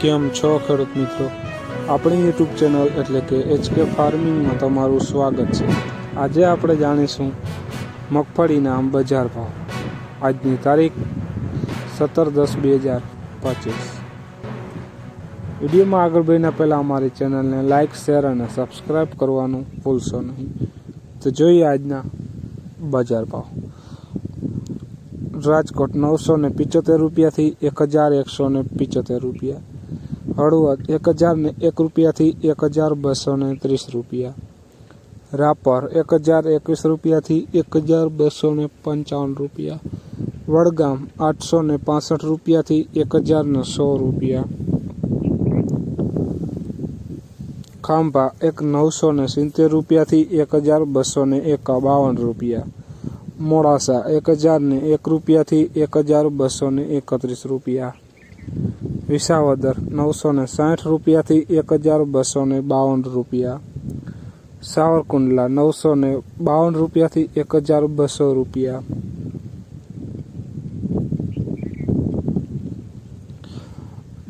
કેમ છો ખેડૂત મિત્રો? આપણી યુટ્યુબ ચેનલ એટલે કે HK ફાર્મિંગમાં તમારું સ્વાગત છે। આજે આપણે જાણીશું મગફળીના બજાર ભાવ। આજની તારીખ 17/10/2025। વિડીયોમાં આગળ વધ્યા પહેલાં અમારી ચેનલને લાઇક, શેર અને સબસ્ક્રાઈબ કરવાનું ભૂલશો નહીં। તો જોઈએ આજના બજાર ભાવ। રાજકોટ 975 રૂપિયાથી 1175 રૂપિયા, હળવદ 1001 રૂપિયાથી 1230 રૂપિયા, રાપર 1021 રૂપિયાથી 1255 રૂપિયા, વડગામ 865 રૂપિયાથી 10100 રૂપિયા, ખાંભા 970 રૂપિયાથી 1252 રૂપિયા, મોડાસા 1001 રૂપિયાથી 1231 રૂપિયા, વિસાવદર 960 રૂપિયાથી 1252 રૂપિયા, સાવરકુંડલા 952 રૂપિયાથી 1200 રૂપિયા,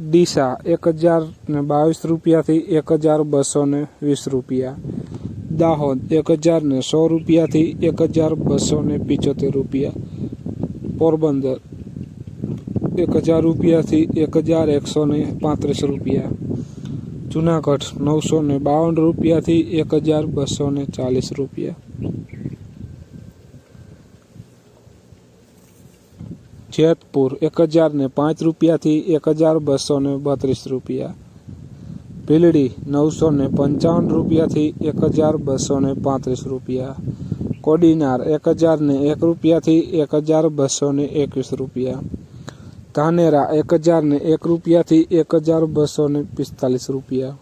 ડીસા 1022 રૂપિયાથી 1220 રૂપિયા, દાહોદ 10100 રૂપિયાથી 1275 રૂપિયા, પોરબંદર 1000 રૂપિયાથી 1135 રૂપિયા, જુનાગઢ 952 રૂપિયાથી 1240 રૂપિયા, જેતપુર 1005 રૂપિયાથી 1232 રૂપિયા, ભીલડી 955 રૂપિયાથી 1235 રૂપિયા, કોડીનાર 1001 રૂપિયાથી 1221 રૂપિયા, ધાનેરા 1001 રૂપિયાથી 1245 રૂપિયા,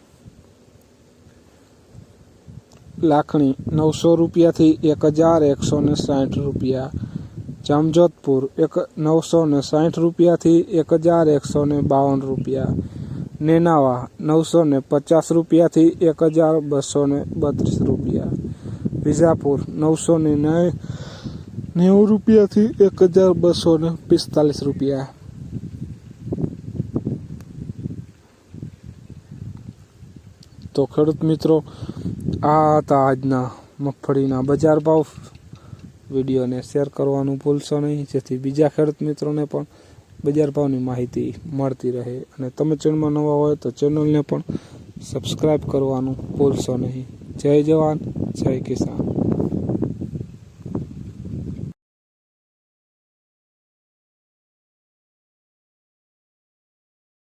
લાખણી 900 રૂપિયાથી 1160 રૂપિયા, જામજોધપુર 960 રૂપિયાથી 1152 રૂપિયા, નેનાવા 950 રૂપિયાથી 1232 રૂપિયા, વિજાપુર 990 રૂપિયાથી 1245 રૂપિયા। તો ખેડૂત મિત્રો, આ હતા આજના મગફળીના બજાર ભાવ। વિડીયોને શેર કરવાનું ભૂલશો નહીં, જેથી બીજા ખેડૂત મિત્રોને પણ બજાર ભાવની માહિતી મળતી રહે। અને તમે ચેનલમાં નવા હોય તો ચેનલને પણ સબસ્ક્રાઈબ કરવાનું ભૂલશો નહીં। જય જવાન, જય કિસાન।